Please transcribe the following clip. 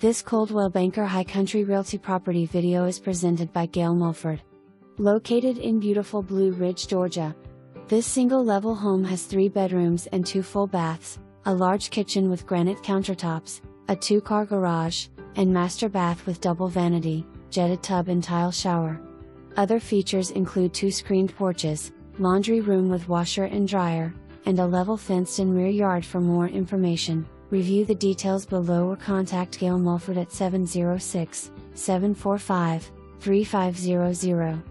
This Coldwell Banker High Country Realty property video is presented by Gail Mulford. Located in beautiful Blue Ridge, Georgia. This single-level home has 3 bedrooms and 2 full baths, a large kitchen with granite countertops, a 2-car garage, and master bath with double vanity, jetted tub and tile shower. Other features include 2 screened porches, laundry room with washer and dryer, and a level fenced-in rear yard. For more information, review the details below or contact Gail Mulford at 706-745-3500.